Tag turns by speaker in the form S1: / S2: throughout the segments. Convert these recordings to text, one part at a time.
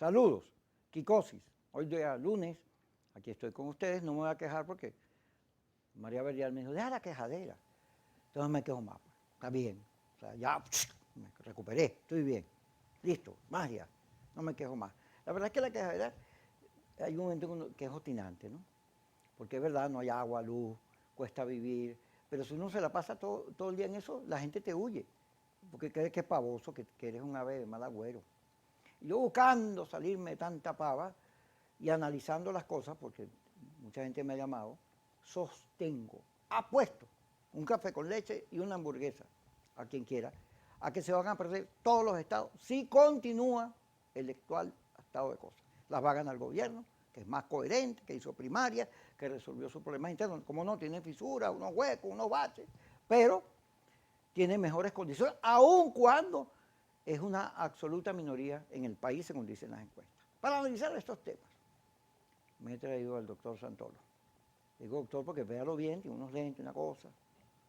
S1: Saludos, Kikosis. Hoy día lunes, aquí estoy con ustedes, no me voy a quejar porque María Berial me dijo, deja la quejadera. Entonces me quejo más, pues. Está bien. O sea, ya me recuperé, estoy bien. Listo, magia, no me quejo más. La verdad es que la quejadera, hay un momento que es obstinante, ¿no? Porque es verdad, no hay agua, luz, cuesta vivir, pero si uno se la pasa todo el día en eso, la gente te huye, porque crees que es pavoso, que eres un ave de mal agüero. Y yo buscando salirme de tanta pava y analizando las cosas, porque mucha gente me ha llamado, sostengo, apuesto un café con leche y una hamburguesa, a quien quiera, a que se van a perder todos los estados si continúa el actual estado de cosas. Las va a ganar el gobierno, que es más coherente, que hizo primaria, que resolvió sus problemas internos. Como no, tiene fisuras, unos huecos, unos baches, pero tiene mejores condiciones, aun cuando es una absoluta minoría en el país, según dicen las encuestas. Para analizar estos temas, me he traído al doctor Santolo. Digo doctor porque véalo bien, tiene unos lentes, una cosa,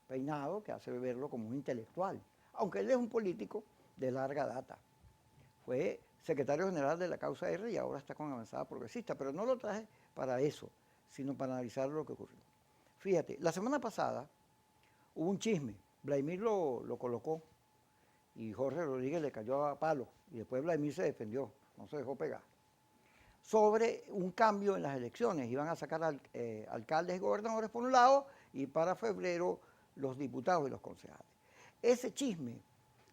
S1: peinado, que hace verlo como un intelectual, aunque él es un político de larga data. Fue secretario general de la Causa R y ahora está con Avanzada Progresista, pero no lo traje para eso, sino para analizar lo que ocurrió. Fíjate, la semana pasada hubo un chisme, Vladimir lo colocó y Jorge Rodríguez le cayó a palo y después Vladimir se defendió, no se dejó pegar, sobre un cambio en las elecciones. Iban a sacar alcaldes y gobernadores por un lado y para febrero los diputados y los concejales. Ese chisme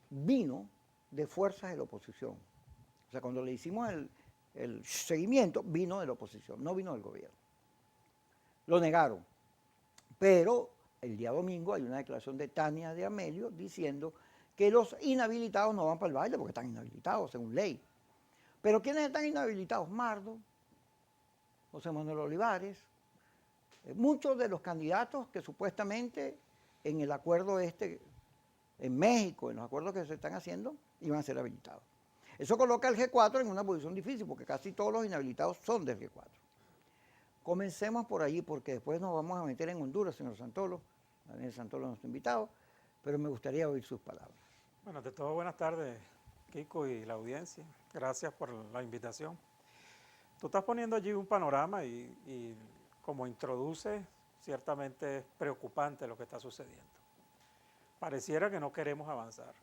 S1: vino de fuerzas de la oposición. O sea, cuando le hicimos el seguimiento, vino de la oposición, no vino del gobierno. Lo negaron. Pero el día domingo hay una declaración de Tania de Amelio diciendo que los inhabilitados no van para el baile porque están inhabilitados según ley. Pero ¿quiénes están inhabilitados? Mardo, José Manuel Olivares, muchos de los candidatos que supuestamente en el acuerdo en México, en los acuerdos que se están haciendo, iban a ser habilitados. Eso coloca al G4 en una posición difícil porque casi todos los inhabilitados son del G4. Comencemos por allí porque después nos vamos a meter en Honduras, señor Santolo. Daniel Santolo es nuestro invitado, pero me gustaría oír sus palabras.
S2: Bueno, de todo buenas tardes, Kiko y la audiencia. Gracias por la invitación. Tú estás poniendo allí un panorama y como introduce, ciertamente es preocupante lo que está sucediendo. Pareciera que no queremos avanzar.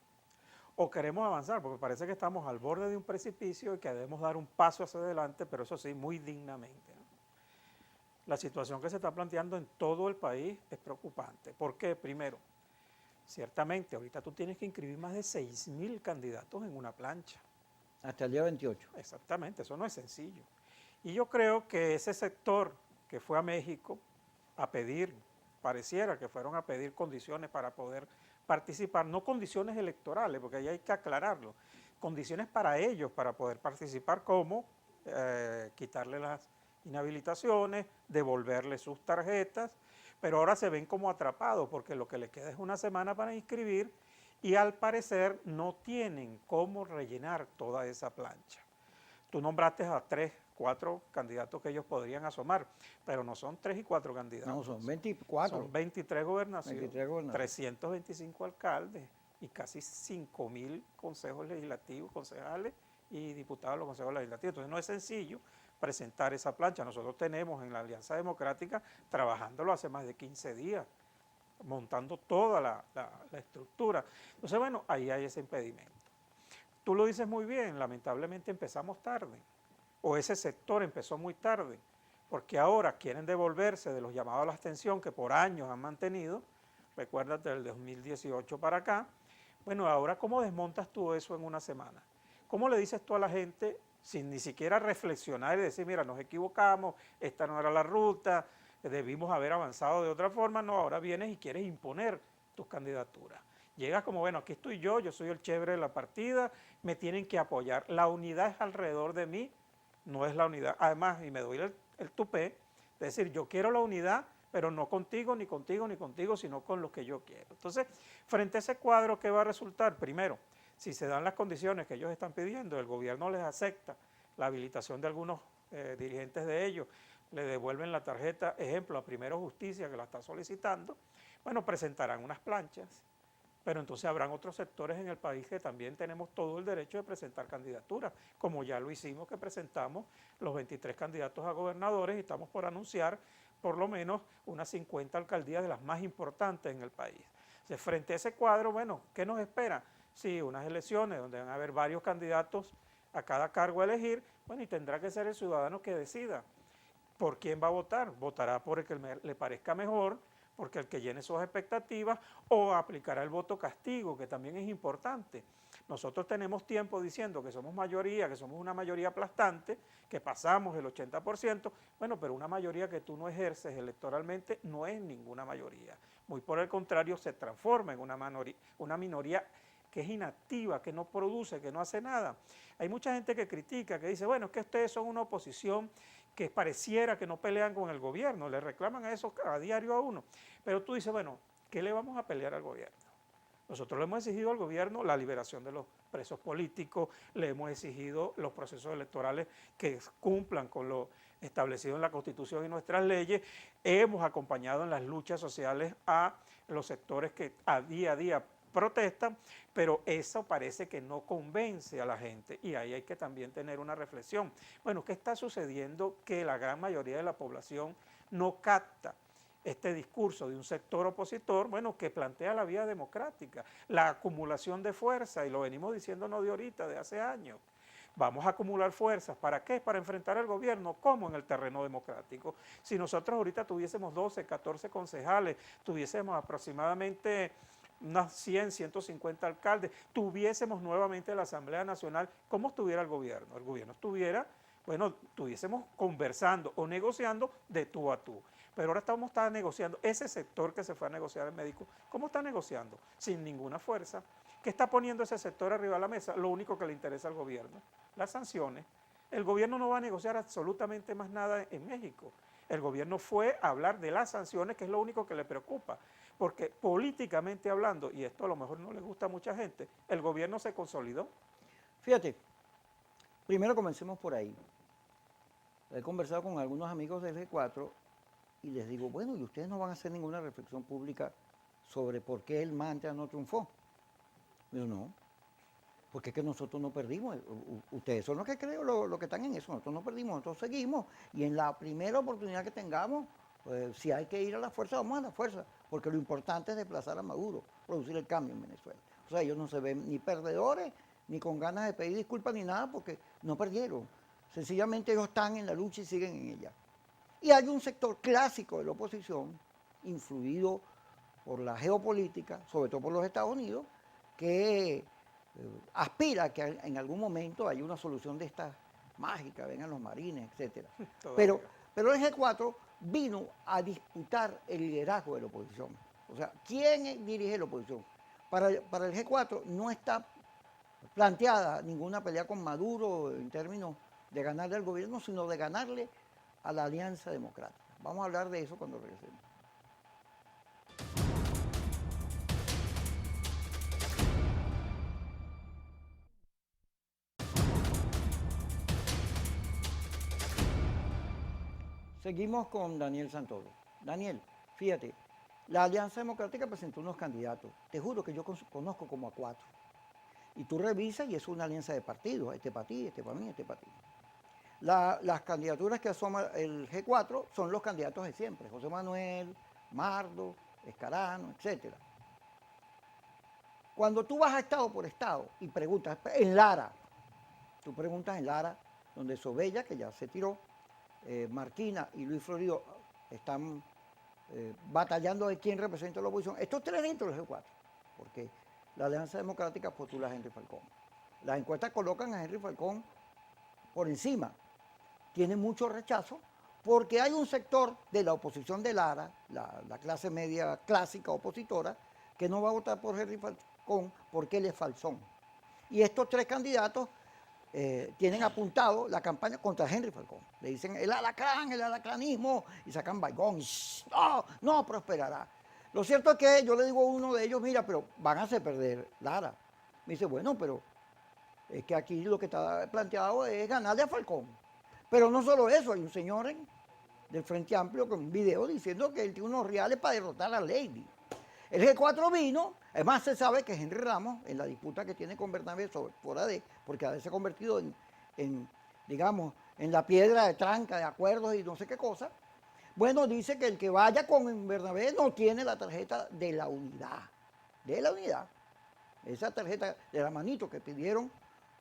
S2: O queremos avanzar, porque parece que estamos al borde de un precipicio y que debemos dar un paso hacia adelante, pero eso sí, muy dignamente, ¿no? La situación que se está planteando en todo el país es preocupante. ¿Por qué? Primero, ciertamente, ahorita tú tienes que inscribir más de 6.000 candidatos en una plancha.
S1: Hasta el día 28.
S2: Exactamente, eso no es sencillo. Y yo creo que ese sector que fue a México a pedir, pareciera que fueron a pedir condiciones para poder participar, no condiciones electorales, porque ahí hay que aclararlo, condiciones para ellos para poder participar, como quitarle las inhabilitaciones, devolverle sus tarjetas, pero ahora se ven como atrapados porque lo que les queda es una semana para inscribir y al parecer no tienen cómo rellenar toda esa plancha. Tú nombraste a 3, 4 candidatos que ellos podrían asomar, pero no son 3 y 4 candidatos.
S1: No, son 24.
S2: Son 23 gobernaciones,
S1: 23 gobernaciones.
S2: 325 alcaldes y casi 5.000 consejos legislativos, concejales y diputados de los consejos legislativos. Entonces no es sencillo presentar esa plancha. Nosotros tenemos en la Alianza Democrática trabajándolo hace más de 15 días, montando toda la estructura. Entonces, bueno, ahí hay ese impedimento. Tú lo dices muy bien, lamentablemente empezamos tarde, o ese sector empezó muy tarde, porque ahora quieren devolverse de los llamados a la abstención que por años han mantenido, recuérdate del 2018 para acá. Bueno, ahora ¿cómo desmontas tú eso en una semana? ¿Cómo le dices tú a la gente sin ni siquiera reflexionar y decir, mira, nos equivocamos, esta no era la ruta, debimos haber avanzado de otra forma? No, ahora vienes y quieres imponer tus candidaturas. Llegas como, bueno, aquí estoy yo soy el chévere de la partida, me tienen que apoyar. La unidad es alrededor de mí, no es la unidad. Además, y me doy el tupé, es decir, yo quiero la unidad, pero no contigo, ni contigo, ni contigo, sino con los que yo quiero. Entonces, frente a ese cuadro, ¿qué va a resultar? Primero, si se dan las condiciones que ellos están pidiendo, el gobierno les acepta la habilitación de algunos dirigentes de ellos, le devuelven la tarjeta, ejemplo, a Primero Justicia, que la está solicitando, bueno, presentarán unas planchas pero entonces habrán otros sectores en el país que también tenemos todo el derecho de presentar candidaturas, como ya lo hicimos, que presentamos los 23 candidatos a gobernadores y estamos por anunciar por lo menos unas 50 alcaldías de las más importantes en el país. Entonces, frente a ese cuadro, bueno, ¿qué nos espera? Sí, unas elecciones donde van a haber varios candidatos a cada cargo a elegir, bueno, y tendrá que ser el ciudadano que decida por quién va a votar. Votará por el que le parezca mejor, porque el que llene sus expectativas, o aplicará el voto castigo, que también es importante. Nosotros tenemos tiempo diciendo que somos mayoría, que somos una mayoría aplastante, que pasamos el 80%, bueno, pero una mayoría que tú no ejerces electoralmente no es ninguna mayoría. Muy por el contrario, se transforma en una minoría que es inactiva, que no produce, que no hace nada. Hay mucha gente que critica, que dice, bueno, es que ustedes son una oposición que pareciera que no pelean con el gobierno, le reclaman a eso a diario a uno. Pero tú dices, bueno, ¿qué le vamos a pelear al gobierno? Nosotros le hemos exigido al gobierno la liberación de los presos políticos, le hemos exigido los procesos electorales que cumplan con lo establecido en la Constitución y nuestras leyes, hemos acompañado en las luchas sociales a los sectores que a día protestan, pero eso parece que no convence a la gente y ahí hay que también tener una reflexión. Bueno, ¿qué está sucediendo? Que la gran mayoría de la población no capta este discurso de un sector opositor, bueno, que plantea la vía democrática, la acumulación de fuerza, y lo venimos diciendo no de ahorita, de hace años. Vamos a acumular fuerzas, ¿para qué? Para enfrentar al gobierno, ¿cómo? En el terreno democrático. Si nosotros ahorita tuviésemos 12, 14 concejales, tuviésemos aproximadamente unas 100, 150 alcaldes, tuviésemos nuevamente la Asamblea Nacional, ¿cómo estuviera el gobierno? El gobierno estuviera, bueno, estuviésemos conversando o negociando de tú a tú. Pero ahora estamos negociando, ese sector que se fue a negociar el médico, ¿cómo está negociando? Sin ninguna fuerza. ¿Qué está poniendo ese sector arriba de la mesa? Lo único que le interesa al gobierno, las sanciones. El gobierno no va a negociar absolutamente más nada en México. El gobierno fue a hablar de las sanciones, que es lo único que le preocupa, porque políticamente hablando, y esto a lo mejor no le gusta a mucha gente, el gobierno se consolidó.
S1: Fíjate, primero comencemos por ahí. He conversado con algunos amigos del G4 y les digo, bueno, ¿y ustedes no van a hacer ninguna reflexión pública sobre por qué el mantra no triunfó? Yo no, porque es que nosotros no perdimos. Ustedes son los que creo, los que están en eso. Nosotros no perdimos, nosotros seguimos. Y en la primera oportunidad que tengamos, pues, si hay que ir a la fuerza, vamos a la fuerza. Porque lo importante es desplazar a Maduro, producir el cambio en Venezuela. O sea, ellos no se ven ni perdedores, ni con ganas de pedir disculpas, ni nada, porque no perdieron. Sencillamente ellos están en la lucha y siguen en ella. Y hay un sector clásico de la oposición, influido por la geopolítica, sobre todo por los Estados Unidos, que aspira a que en algún momento haya una solución de estas mágicas, vengan los marines, etc. Pero el G4 vino a disputar el liderazgo de la oposición. O sea, ¿quién dirige la oposición? Para el G4 no está planteada ninguna pelea con Maduro en términos de ganarle al gobierno, sino de ganarle a la Alianza Democrática. Vamos a hablar de eso cuando regresemos. Seguimos con Daniel Santoro. Daniel, fíjate, la Alianza Democrática presentó unos candidatos. Te juro que yo conozco como a 4. Y tú revisas y es una alianza de partidos. Este para ti, este para mí, este para ti. Las candidaturas que asoma el G4 son los candidatos de siempre. José Manuel, Mardo, Escarano, etc. Cuando tú vas a estado por estado y preguntas, en Lara, tú preguntas en Lara, donde Sobella, que ya se tiró, Marquina y Luis Florido están batallando de quién representa la oposición. Estos 3 dentro del G4, porque la Alianza Democrática postula a Henry Falcón. Las encuestas colocan a Henry Falcón por encima. Tiene mucho rechazo porque hay un sector de la oposición de Lara, la clase media clásica opositora, que no va a votar por Henry Falcón porque él es falsón. Y estos 3 candidatos tienen apuntado la campaña contra Henry Falcón. Le dicen el alacranismo, y sacan Baigón. No prosperará. Lo cierto es que yo le digo a uno de ellos, mira, pero van a hacer perder Lara. Me dice, bueno, pero es que aquí lo que está planteado es ganarle a Falcón. Pero no solo eso, hay un señor del Frente Amplio con un video diciendo que él tiene unos reales para derrotar a Lady. El G4 vino, además se sabe que Henry Ramos, en la disputa que tiene con Bernabé por AD, porque AD se ha convertido digamos, en la piedra de tranca de acuerdos y no sé qué cosa, bueno, dice que el que vaya con Bernabé no tiene la tarjeta de la unidad. De la unidad. Esa tarjeta de la manito que pidieron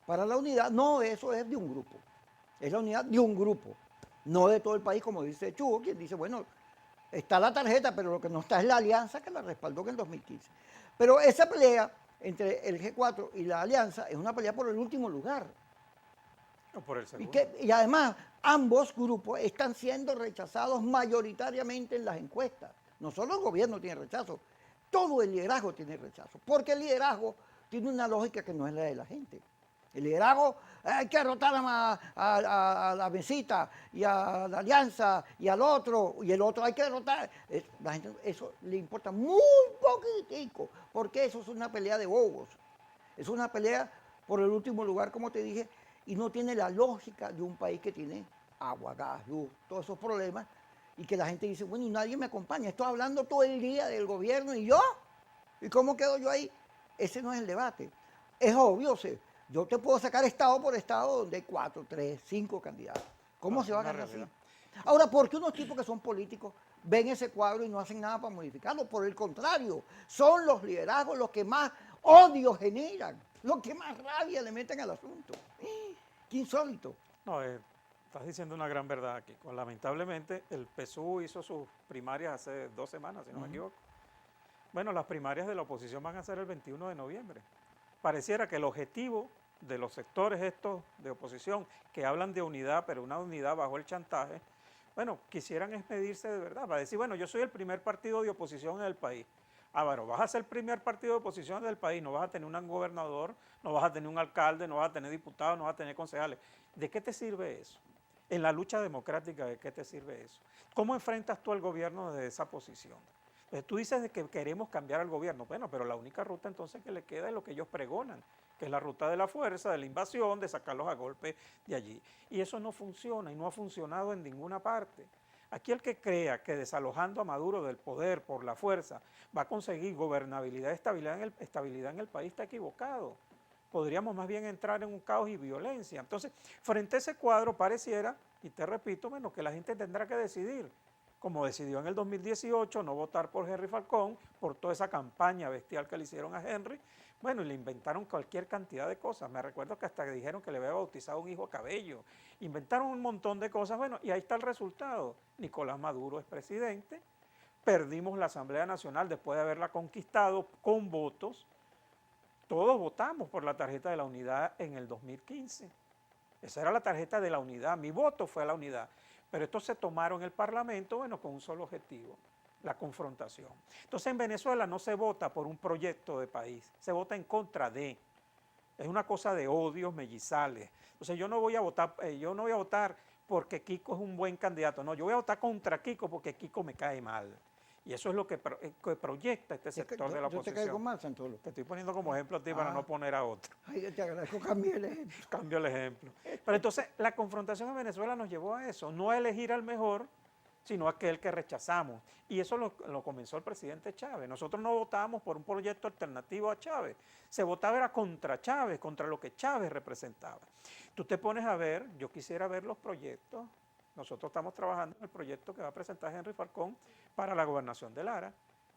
S1: para la unidad, no, eso es de un grupo. Es la unidad de un grupo, no de todo el país, como dice Chugo, quien dice, bueno, está la tarjeta, pero lo que no está es la alianza que la respaldó en el 2015. Pero esa pelea entre el G4 y la alianza es una pelea por el último lugar.
S2: O por el segundo.
S1: Y además, ambos grupos están siendo rechazados mayoritariamente en las encuestas. No solo el gobierno tiene rechazo, todo el liderazgo tiene rechazo, porque el liderazgo tiene una lógica que no es la de la gente. El liderazgo, hay que derrotar a la mesita y a la alianza y al otro, y el otro hay que derrotar. La gente, eso le importa muy poquitico, porque eso es una pelea de bobos. Es una pelea por el último lugar, como te dije, y no tiene la lógica de un país que tiene agua, gas, luz, todos esos problemas, y que la gente dice, bueno, y nadie me acompaña, estoy hablando todo el día del gobierno, ¿y yo? ¿Y cómo quedo yo ahí? Ese no es el debate. Es obvio, yo te puedo sacar estado por estado donde hay 4, 3, 5 candidatos. ¿Cómo se va a ganar así? Ahora, ¿por qué unos tipos que son políticos ven ese cuadro y no hacen nada para modificarlo? Por el contrario, son los liderazgos los que más odio generan, los que más rabia le meten al asunto. ¡Qué insólito!
S2: No, estás diciendo una gran verdad aquí. Lamentablemente, el PSUV hizo sus primarias hace 2 semanas, si no me equivoco. Bueno, las primarias de la oposición van a ser el 21 de noviembre. Pareciera que el objetivo de los sectores estos de oposición que hablan de unidad, pero una unidad bajo el chantaje, bueno, quisieran es medirse de verdad, para decir, bueno, yo soy el primer partido de oposición en el país. Ah, bueno, vas a ser el primer partido de oposición del país, no vas a tener un gobernador, no vas a tener un alcalde, no vas a tener diputados, no vas a tener concejales. ¿De qué te sirve eso? En la lucha democrática, ¿de qué te sirve eso? ¿Cómo enfrentas tú al gobierno desde esa posición? Entonces, tú dices de que queremos cambiar al gobierno, bueno, pero la única ruta entonces que le queda es lo que ellos pregonan, que es la ruta de la fuerza, de la invasión, de sacarlos a golpe de allí. Y eso no funciona y no ha funcionado en ninguna parte. Aquí el que crea que desalojando a Maduro del poder por la fuerza va a conseguir gobernabilidad y estabilidad en el país está equivocado. Podríamos más bien entrar en un caos y violencia. Entonces, frente a ese cuadro pareciera, y te repito, menos que la gente tendrá que decidir, como decidió en el 2018 no votar por Henry Falcón, por toda esa campaña bestial que le hicieron a Henry, bueno, y le inventaron cualquier cantidad de cosas. Me recuerdo que hasta dijeron que le había bautizado un hijo a Cabello. Inventaron un montón de cosas, bueno, y ahí está el resultado. Nicolás Maduro es presidente, perdimos la Asamblea Nacional después de haberla conquistado con votos. Todos votamos por la tarjeta de la unidad en el 2015. Esa era la tarjeta de la unidad, mi voto fue a la unidad. Pero esto se tomaron en el Parlamento, bueno, con un solo objetivo, la confrontación. Entonces en Venezuela no se vota por un proyecto de país, se vota en contra de. Es una cosa de odios mellizales. Entonces yo no voy a votar porque Kiko es un buen candidato, no, yo voy a votar contra Kiko porque Kiko me cae mal. Y eso es lo que proyecta este sector de la oposición.
S1: ¿Yo te caigo mal, Santolo?
S2: Te estoy poniendo como ejemplo a ti para no poner a otro.
S1: Ay, te agradezco, cambié el ejemplo.
S2: Cambio el ejemplo. Pero entonces la confrontación en Venezuela nos llevó a eso, no a elegir al mejor, sino a aquel que rechazamos. Y eso lo comenzó el presidente Chávez. Nosotros no votábamos por un proyecto alternativo a Chávez. Se votaba era contra Chávez, contra lo que Chávez representaba. Tú te pones a ver, yo quisiera ver los proyectos. Nosotros estamos trabajando en el proyecto que va a presentar Henry Falcón para la gobernación de Lara.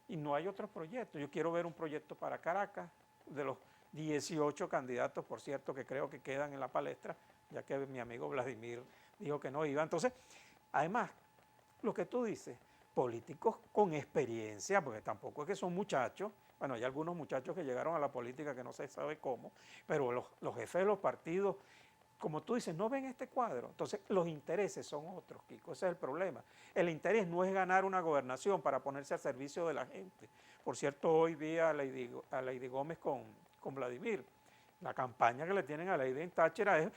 S2: Y no hay otros proyectos. Yo quiero ver un proyecto para Caracas, de los 18 candidatos, por cierto, que creo que quedan en la palestra, ya que mi amigo Vladimir dijo que no iba. Entonces, además, lo que tú dices, políticos con experiencia, porque tampoco es que son muchachos, bueno, hay algunos muchachos que llegaron a la política que no se sabe cómo, pero los jefes de los partidos, como tú dices, no ven este cuadro. Entonces, los intereses son otros, Kiko, ese es el problema. El interés no es ganar una gobernación para ponerse al servicio de la gente. Por cierto, hoy vi a Lady Gómez con Vladimir. La campaña que le tienen a Lady en Táchira es,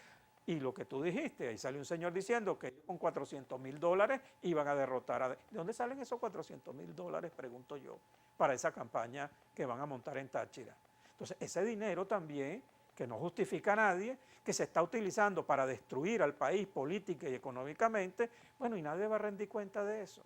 S2: y lo que tú dijiste, ahí sale un señor diciendo que con $400,000 iban a derrotar a... ¿De dónde salen esos $400,000, pregunto yo, para esa campaña que van a montar en Táchira? Entonces, ese dinero también, que no justifica a nadie, que se está utilizando para destruir al país política y económicamente, bueno, y nadie va a rendir cuenta de eso.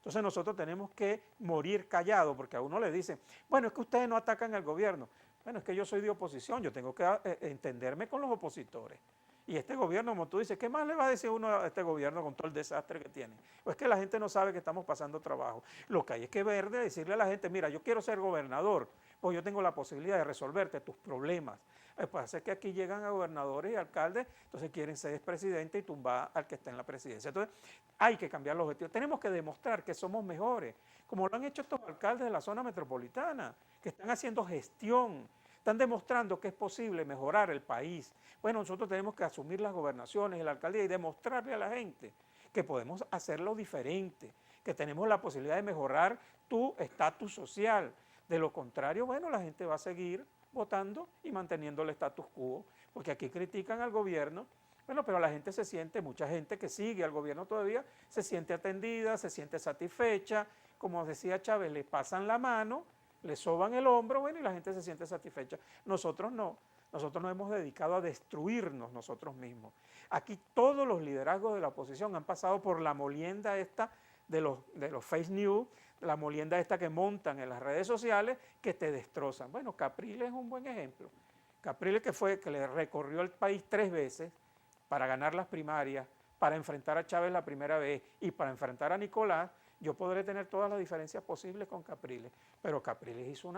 S2: Entonces nosotros tenemos que morir callados, porque a uno le dicen, bueno, es que ustedes no atacan al gobierno. Bueno, es que yo soy de oposición, yo tengo que entenderme con los opositores. Y este gobierno, como tú dices, ¿qué más le va a decir uno a este gobierno con todo el desastre que tiene? Pues que la gente no sabe que estamos pasando trabajo. Lo que hay es que ver de decirle a la gente, mira, yo quiero ser gobernador, pues yo tengo la posibilidad de resolverte tus problemas. Lo que pasa es que aquí llegan a gobernadores y alcaldes, entonces quieren ser presidente y tumbar al que está en la presidencia. Entonces hay que cambiar los objetivos. Tenemos que demostrar que somos mejores, como lo han hecho estos alcaldes de la zona metropolitana, que están haciendo gestión, están demostrando que es posible mejorar el país. Bueno, nosotros tenemos que asumir las gobernaciones y la alcaldía y demostrarle a la gente que podemos hacerlo diferente, que tenemos la posibilidad de mejorar tu estatus social. De lo contrario, bueno, la gente va a seguir votando y manteniendo el status quo, porque aquí critican al gobierno, bueno, pero la gente se siente, mucha gente que sigue al gobierno todavía, se siente atendida, se siente satisfecha, como decía Chávez, le pasan la mano, le soban el hombro, bueno, y la gente se siente satisfecha. Nosotros no, nosotros nos hemos dedicado a destruirnos nosotros mismos. Aquí todos los liderazgos de la oposición han pasado por la molienda esta de los fake news, la molienda esta que montan en las redes sociales que te destrozan. Bueno, Capriles es un buen ejemplo. Capriles que le recorrió el país 3 veces para ganar las primarias, para enfrentar a Chávez la primera vez y para enfrentar a Nicolás. Yo podré tener todas las diferencias posibles con Capriles, pero Capriles hizo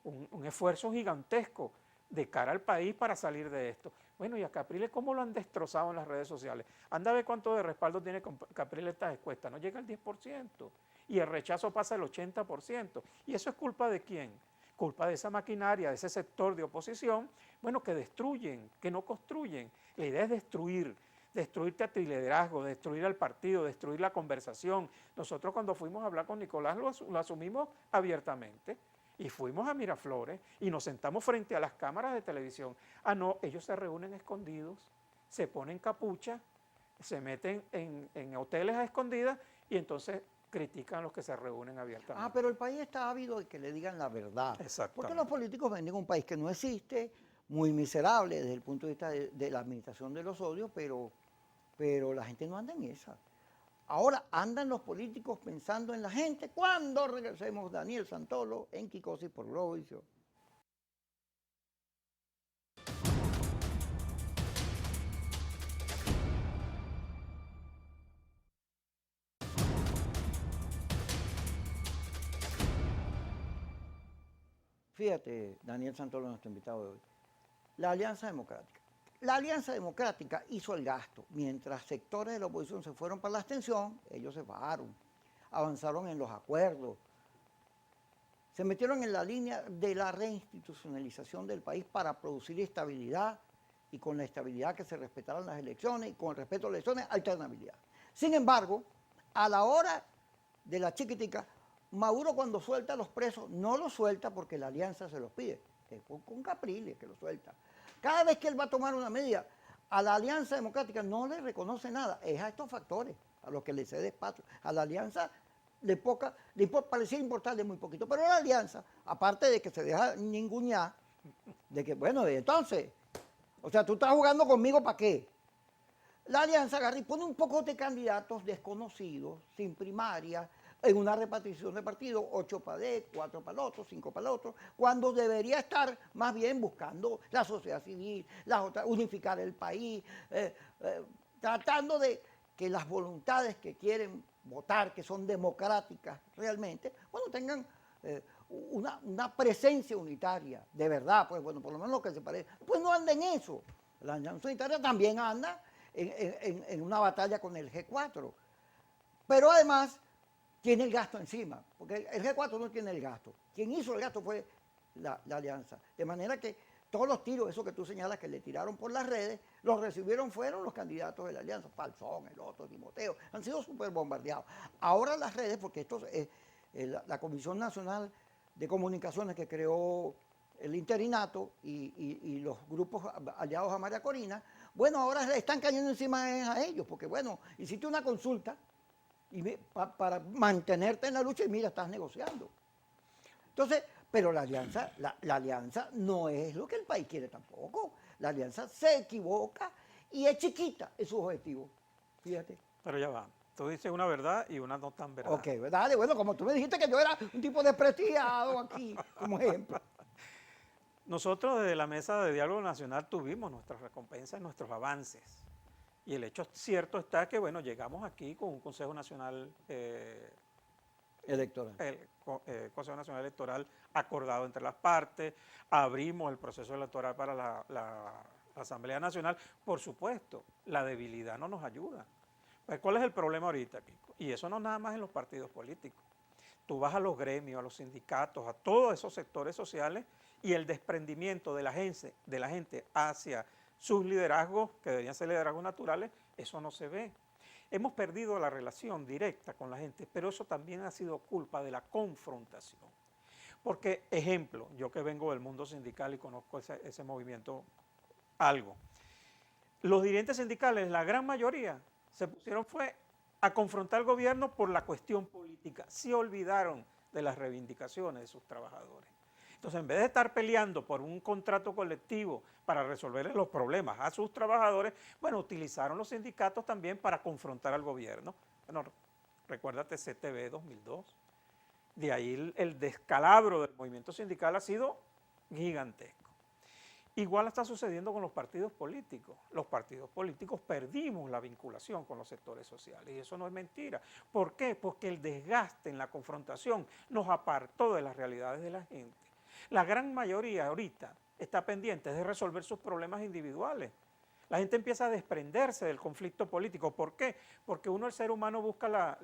S2: un esfuerzo gigantesco de cara al país para salir de esto. Bueno, y a Capriles, ¿cómo lo han destrozado en las redes sociales? Anda a ver cuánto de respaldo tiene Capriles estas encuestas, no llega al 10%, y el rechazo pasa al 80%. ¿Y eso es culpa de quién? Culpa de esa maquinaria, de ese sector de oposición, bueno, que destruyen, que no construyen. La idea es destruirte a tu liderazgo, destruir al partido, destruir la conversación. Nosotros cuando fuimos a hablar con Nicolás lo asumimos abiertamente y fuimos a Miraflores y nos sentamos frente a las cámaras de televisión. Ah, no, ellos se reúnen escondidos, se ponen capucha, se meten en hoteles a escondidas y entonces critican a los que se reúnen abiertamente.
S1: Ah, pero el país está ávido de que le digan la verdad. Porque los políticos venden un país que no existe, muy miserable desde el punto de vista de la administración de los odios, pero la gente no anda en esa. Ahora andan los políticos pensando en la gente. Cuando regresemos, Daniel Santolo en Kikosis por Globovisión. Fíjate, Daniel Santolo, nuestro invitado de hoy. La Alianza Democrática. La Alianza Democrática hizo el gasto. Mientras sectores de la oposición se fueron para la abstención, ellos se bajaron, avanzaron en los acuerdos, se metieron en la línea de la reinstitucionalización del país para producir estabilidad y con la estabilidad que se respetaran las elecciones y con el respeto a las elecciones, alternabilidad. Sin embargo, a la hora de la chiquitica, Maduro cuando suelta a los presos, no los suelta porque la alianza se los pide, es con Capriles que los suelta. Cada vez que él va a tomar una medida, a la Alianza Democrática no le reconoce nada, es a estos factores a los que le cede espacio. A la Alianza le parecía importarle muy poquito, pero la Alianza, aparte de que se deja ningunear, de que, bueno, entonces, o sea, tú estás jugando conmigo ¿para qué? La Alianza agarra y pone un poco de candidatos desconocidos, sin primaria, en una repartición de partidos, 8 para él, 4 para el otro, 5 para el otro, cuando debería estar más bien buscando la sociedad civil, unificar el país, tratando de que las voluntades que quieren votar, que son democráticas realmente, bueno, tengan una presencia unitaria, de verdad, pues bueno, por lo menos lo que se parece. Pues no anda en eso. La Alianza Unitaria también anda en una batalla con el G4, pero además tiene el gasto encima, porque el G4 no tiene el gasto. Quien hizo el gasto fue la Alianza. De manera que todos los tiros, eso que tú señalas que le tiraron por las redes, los recibieron fueron los candidatos de la Alianza, Falzón, el otro, Timoteo, han sido súper bombardeados. Ahora las redes, porque esto es la Comisión Nacional de Comunicaciones que creó el interinato y los grupos aliados a María Corina, bueno, ahora le están cayendo encima a ellos, porque bueno, hiciste una consulta, para mantenerte en la lucha y mira, estás negociando. Entonces, pero la alianza no es lo que el país quiere tampoco. La alianza se equivoca y es chiquita en sus objetivos. Fíjate.
S2: Pero ya va. tú dices una verdad y una no tan verdad.
S1: Ok, dale, bueno, como tú me dijiste que yo era un tipo desprestigiado aquí, como ejemplo.
S2: Nosotros desde la Mesa de Diálogo Nacional tuvimos nuestras recompensas y nuestros avances. Y el hecho cierto está que, bueno, llegamos aquí con un Consejo Nacional,
S1: Electoral.
S2: Consejo Nacional Electoral acordado entre las partes, abrimos el proceso electoral para la Asamblea Nacional. Por supuesto, la debilidad no nos ayuda. Pues, ¿cuál es el problema ahorita, Kiko? Y eso no nada más en los partidos políticos. Tú vas a los gremios, a los sindicatos, a todos esos sectores sociales y el desprendimiento de la gente hacia sus liderazgos, que deberían ser liderazgos naturales, eso no se ve. Hemos perdido la relación directa con la gente, pero eso también ha sido culpa de la confrontación. Porque, ejemplo, yo que vengo del mundo sindical y conozco ese movimiento algo, los dirigentes sindicales, la gran mayoría, se pusieron fue a confrontar al gobierno por la cuestión política. Se olvidaron de las reivindicaciones de sus trabajadores. Entonces, en vez de estar peleando por un contrato colectivo para resolver los problemas a sus trabajadores, bueno, utilizaron los sindicatos también para confrontar al gobierno. Bueno, recuérdate CTV 2002. De ahí el descalabro del movimiento sindical ha sido gigantesco. Igual está sucediendo con los partidos políticos. Los partidos políticos perdimos la vinculación con los sectores sociales y eso no es mentira. ¿Por qué? Porque el desgaste en la confrontación nos apartó de las realidades de la gente. La gran mayoría ahorita está pendiente de resolver sus problemas individuales. La gente empieza a desprenderse del conflicto político. ¿Por qué? Porque uno, el ser humano, busca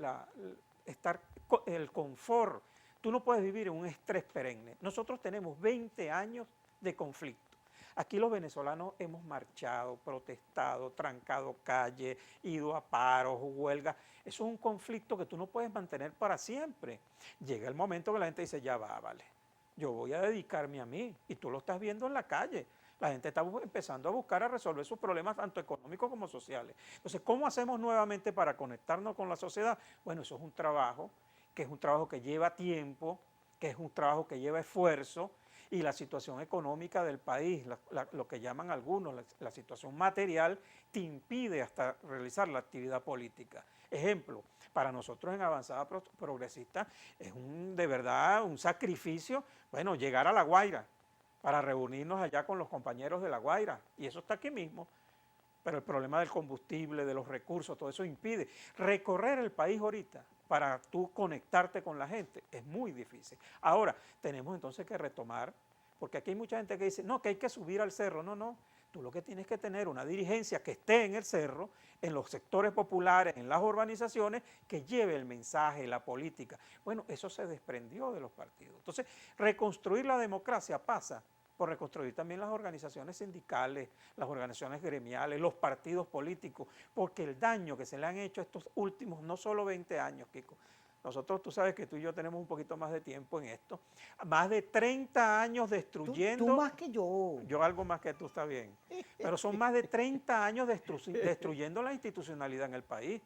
S2: el confort. Tú no puedes vivir en un estrés perenne. Nosotros tenemos 20 años de conflicto. Aquí los venezolanos hemos marchado, protestado, trancado calles, ido a paros, huelgas. Eso es un conflicto que tú no puedes mantener para siempre. Llega el momento que la gente dice, ya va, vale, yo voy a dedicarme a mí. Y tú lo estás viendo en la calle. La gente está empezando a buscar a resolver sus problemas tanto económicos como sociales. Entonces, ¿cómo hacemos nuevamente para conectarnos con la sociedad? Bueno, eso es un trabajo que lleva tiempo, que es un trabajo que lleva esfuerzo, y la situación económica del país, lo que llaman algunos, la situación material, te impide hasta realizar la actividad política. Ejemplo, para nosotros en Avanzada Progresista es de verdad un sacrificio, bueno, llegar a La Guaira para reunirnos allá con los compañeros de La Guaira, y eso está aquí mismo. Pero el problema del combustible, de los recursos, todo eso impide. Recorrer el país ahorita para tú conectarte con la gente es muy difícil. Ahora, tenemos entonces que retomar, porque aquí hay mucha gente que dice, no, que hay que subir al cerro. No, no, tú lo que tienes que tener una dirigencia que esté en el cerro, en los sectores populares, en las urbanizaciones, que lleve el mensaje, la política. Bueno, eso se desprendió de los partidos. Entonces, reconstruir la democracia pasa por reconstruir también las organizaciones sindicales, las organizaciones gremiales, los partidos políticos, porque el daño que se le han hecho estos últimos, no solo 20 años, Kiko, nosotros, tú sabes que tú y yo tenemos un poquito más de tiempo en esto, más de 30 años destruyendo.
S1: Tú más que yo.
S2: Yo algo más que tú, está bien, pero son más de 30 años destruyendo la institucionalidad en el país.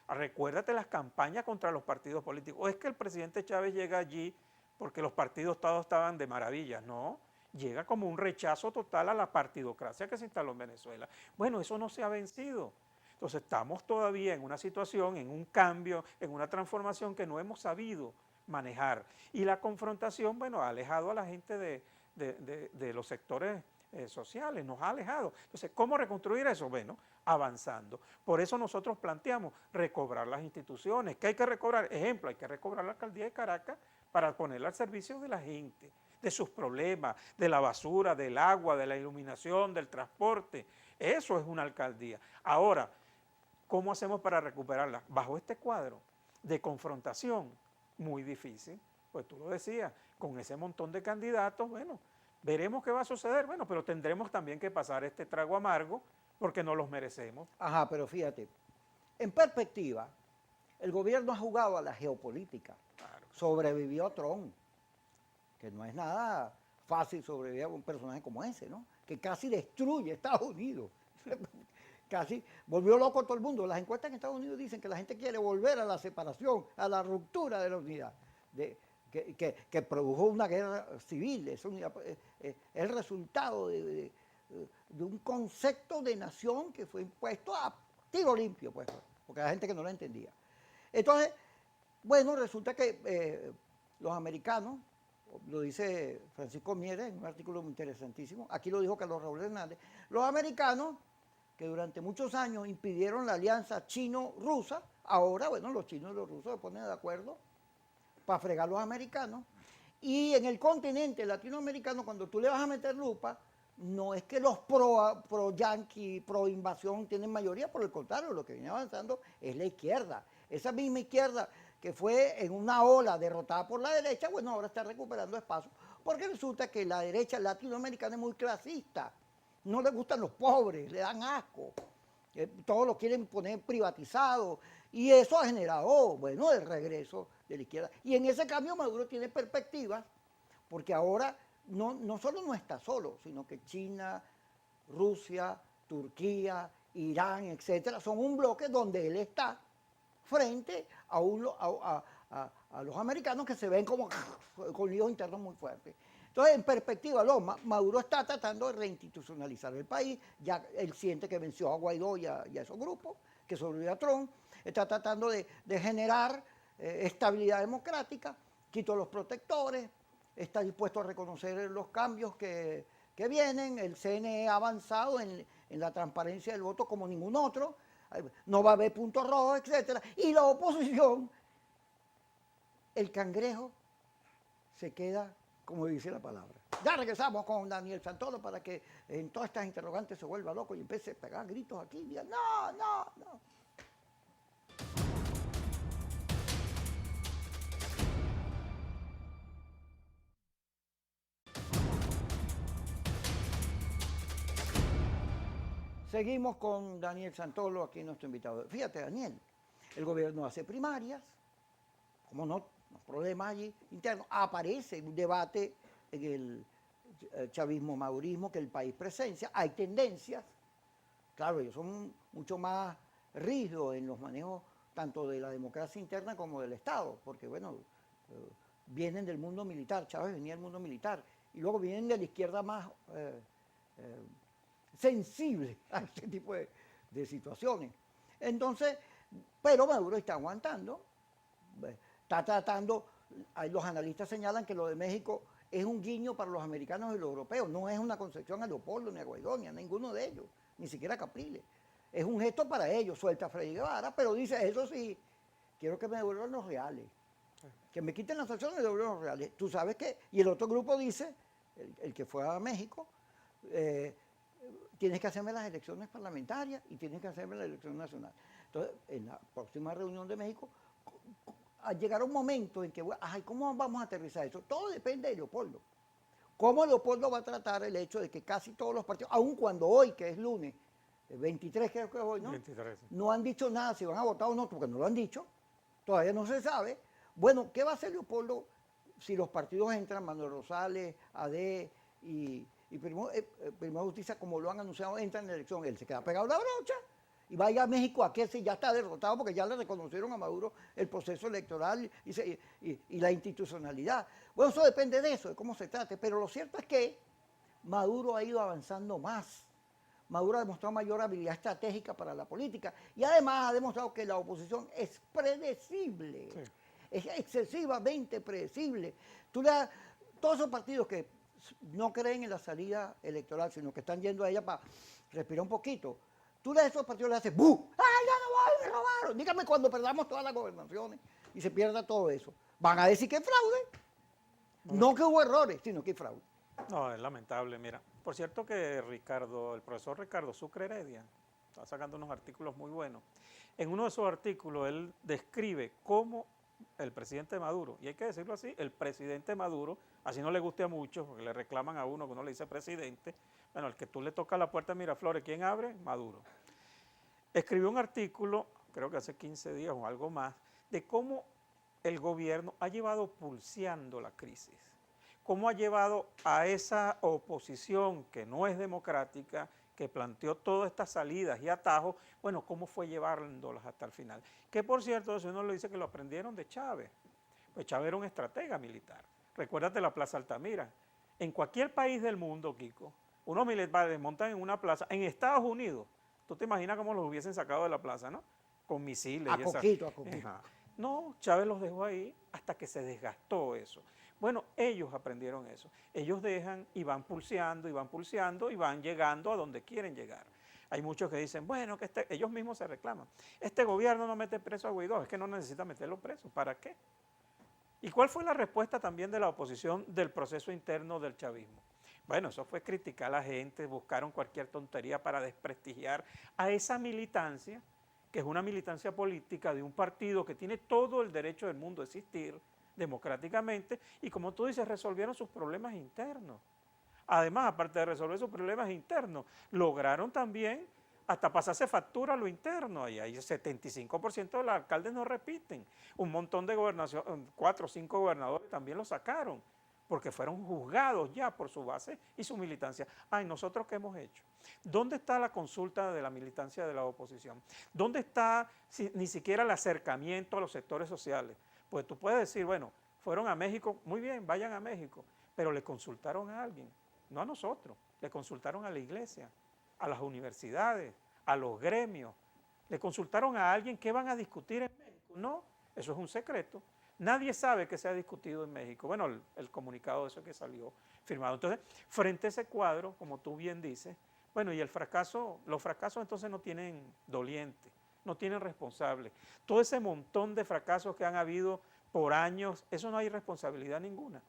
S2: Recuérdate las campañas contra los partidos políticos. ¿O es que el presidente Chávez llega allí porque los partidos todos estaban de maravillas? No, llega como un rechazo total a la partidocracia que se instaló en Venezuela. Bueno, eso no se ha vencido. Entonces estamos todavía en una situación, en un cambio, en una transformación que no hemos sabido manejar. Y la confrontación, bueno, ha alejado a la gente de los sectores sociales, nos ha alejado. Entonces, ¿cómo reconstruir eso? Bueno, avanzando. Por eso nosotros planteamos recobrar las instituciones. ¿Qué hay que recobrar? Ejemplo, hay que recobrar la alcaldía de Caracas para ponerla al servicio de la gente, de sus problemas, de la basura, del agua, de la iluminación, del transporte. Eso es una alcaldía. Ahora, ¿cómo hacemos para recuperarla? Bajo este cuadro de confrontación, muy difícil, pues tú lo decías, con ese montón de candidatos, bueno, veremos qué va a suceder, bueno, pero tendremos también que pasar este trago amargo porque no los merecemos.
S1: Ajá, pero fíjate, en perspectiva, el gobierno ha jugado a la geopolítica.
S2: Claro.
S1: Sobrevivió a Trump, que no es nada fácil sobrevivir a un personaje como ese, ¿no? Que casi destruye Estados Unidos. Casi volvió loco a todo el mundo. Las encuestas en Estados Unidos dicen que la gente quiere volver a la separación, a la ruptura de la unidad, que produjo una guerra civil. Es el resultado de un concepto de nación que fue impuesto a tiro limpio, pues, porque hay gente que no lo entendía. Entonces, bueno, resulta que los americanos, lo dice Francisco Mieres en un artículo muy interesantísimo, aquí lo dijo Carlos Raúl Hernández, los americanos que durante muchos años impidieron la alianza chino-rusa, ahora, bueno, los chinos y los rusos se ponen de acuerdo para fregar a los americanos, y en el continente latinoamericano, cuando tú le vas a meter lupa, no es que los pro-yanqui, pro-invasión tienen mayoría, por el contrario, lo que viene avanzando es la izquierda. Esa misma izquierda que fue en una ola derrotada por la derecha, bueno, ahora está recuperando espacio, porque resulta que la derecha latinoamericana es muy clasista, no le gustan los pobres, le dan asco, todos lo quieren poner privatizado, y eso ha generado, bueno, el regreso de la izquierda. Y en ese cambio Maduro tiene perspectivas, porque ahora no solo no está solo, sino que China, Rusia, Turquía, Irán, etcétera, son un bloque donde él está frente a los americanos que se ven como con líos internos muy fuertes. Entonces, en perspectiva, Maduro está tratando de reinstitucionalizar el país, ya él siente que venció a Guaidó y a esos grupos, que sobrevivió a Trump, está tratando de generar estabilidad democrática, quitó los protectores, está dispuesto a reconocer los cambios que vienen, el CNE ha avanzado en la transparencia del voto como ningún otro, no va a haber puntos rojos, etcétera, y la oposición, el cangrejo, se queda, como dice la palabra. Ya regresamos con Daniel Santoro para que en todas estas interrogantes se vuelva loco y empiece a pegar gritos aquí y diga, no, no, no. Seguimos con Daniel Santoro, aquí nuestro invitado. Fíjate, Daniel, el gobierno hace primarias, como no, problemas allí internos, aparece un debate en el chavismo-madurismo que el país presencia, hay tendencias, claro, ellos son mucho más rígidos en los manejos tanto de la democracia interna como del Estado, porque bueno, vienen del mundo militar, Chávez venía del mundo militar, y luego vienen de la izquierda más sensible a este tipo de situaciones. Entonces, pero Maduro está aguantando, está tratando, los analistas señalan que lo de México es un guiño para los americanos y los europeos, no es una concesión a Leopoldo, ni a Guaidó, ni a ninguno de ellos, ni siquiera a Capriles. Es un gesto para ellos, suelta a Freddy Guevara, pero dice, eso sí, quiero que me devuelvan los reales, que me quiten las sanciones y me devuelvan los reales. Tú sabes que, y el otro grupo dice, el que fue a México, tienes que hacerme las elecciones parlamentarias y tienes que hacerme la elección nacional. Entonces, en la próxima reunión de México, llegará un momento en que, ay, ¿cómo vamos a aterrizar eso? Todo depende de Leopoldo. ¿Cómo Leopoldo va a tratar el hecho de que casi todos los partidos, aun cuando hoy, que es lunes, el 23 creo que es hoy, ¿no?
S2: 23.
S1: No han dicho nada si van a votar o no, porque no lo han dicho, todavía no se sabe. Bueno, ¿qué va a hacer Leopoldo si los partidos entran, Manuel Rosales, AD y Primera Justicia, como lo han anunciado, entran en la elección? Él se queda pegado a la brocha y vaya a México a que ya está derrotado porque ya le reconocieron a Maduro el proceso electoral y la institucionalidad. Bueno, eso depende de eso, de cómo se trate, pero lo cierto es que Maduro ha ido avanzando más. Maduro ha demostrado mayor habilidad estratégica para la política y además ha demostrado que la oposición es predecible, sí, es excesivamente predecible. Todos esos partidos que no creen en la salida electoral, sino que están yendo a ella para respirar un poquito, tú a esos partidos le haces ¡bu! ¡Ay, ya no voy, me robaron! Dígame cuando perdamos todas las gobernaciones y se pierda todo eso. Van a decir que es fraude. No que hubo errores, sino que hay fraude.
S2: No, es lamentable, mira. Por cierto que el profesor Ricardo Sucre Heredia, está sacando unos artículos muy buenos. En uno de esos artículos él describe cómo el presidente Maduro, y hay que decirlo así, el presidente Maduro, así no le guste a muchos, porque le reclaman a uno que uno le dice presidente, bueno, al que tú le tocas la puerta de Miraflores, ¿quién abre? Maduro. Escribió un artículo, creo que hace 15 días o algo más, de cómo el gobierno ha llevado pulseando la crisis, cómo ha llevado a esa oposición que no es democrática, que planteó todas estas salidas y atajos, bueno, cómo fue llevándolas hasta el final. Que por cierto, si uno le dice que lo aprendieron de Chávez, pues Chávez era un estratega militar. Recuérdate la Plaza Altamira. En cualquier país del mundo, Kiko, unos militares montan en una plaza, en Estados Unidos, tú te imaginas cómo los hubiesen sacado de la plaza, ¿no? Con misiles.
S1: A coquito.
S2: No, Chávez los dejó ahí hasta que se desgastó eso. Bueno, ellos aprendieron eso. Ellos dejan y van pulseando y van llegando a donde quieren llegar. Hay muchos que dicen, bueno, que ellos mismos se reclaman. Este gobierno no mete preso a Guaidó, es que no necesita meterlo preso. ¿Para qué? ¿Y cuál fue la respuesta también de la oposición del proceso interno del chavismo? Bueno, eso fue criticar a la gente, buscaron cualquier tontería para desprestigiar a esa militancia, que es una militancia política de un partido que tiene todo el derecho del mundo a existir democráticamente y, como tú dices, resolvieron sus problemas internos. Además, aparte de resolver sus problemas internos, lograron también hasta pasarse factura a lo interno. Y ahí el 75% de los alcaldes no repiten. Un montón de gobernación, 4 o 5 gobernadores también lo sacaron, porque fueron juzgados ya por su base y su militancia. Ay, ¿nosotros qué hemos hecho? ¿Dónde está la consulta de la militancia de la oposición? ¿Dónde está ni siquiera el acercamiento a los sectores sociales? Pues tú puedes decir, bueno, fueron a México, muy bien, vayan a México, pero le consultaron a alguien, no a nosotros, le consultaron a la iglesia, a las universidades, a los gremios, le consultaron a alguien qué van a discutir en México. No, eso es un secreto. Nadie sabe qué se ha discutido en México. Bueno, el comunicado de eso que salió firmado. Entonces, frente a ese cuadro, como tú bien dices, bueno, y el fracaso, los fracasos entonces no tienen doliente, no tienen responsable. Todo ese montón de fracasos que han habido por años, eso no hay responsabilidad ninguna.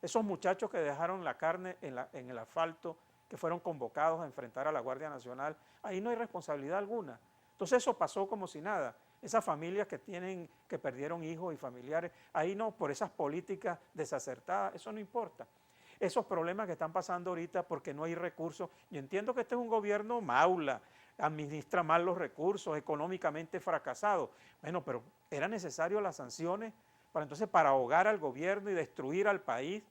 S2: Esos muchachos que dejaron la carne en el asfalto, que fueron convocados a enfrentar a la Guardia Nacional, ahí no hay responsabilidad alguna. Entonces eso pasó como si nada. Esas familias que perdieron hijos y familiares, ahí no, por esas políticas desacertadas, eso no importa. Esos problemas que están pasando ahorita porque no hay recursos, yo entiendo que este es un gobierno maula, administra mal los recursos, económicamente fracasado. Bueno, pero era necesario las sanciones para ahogar al gobierno y destruir al país,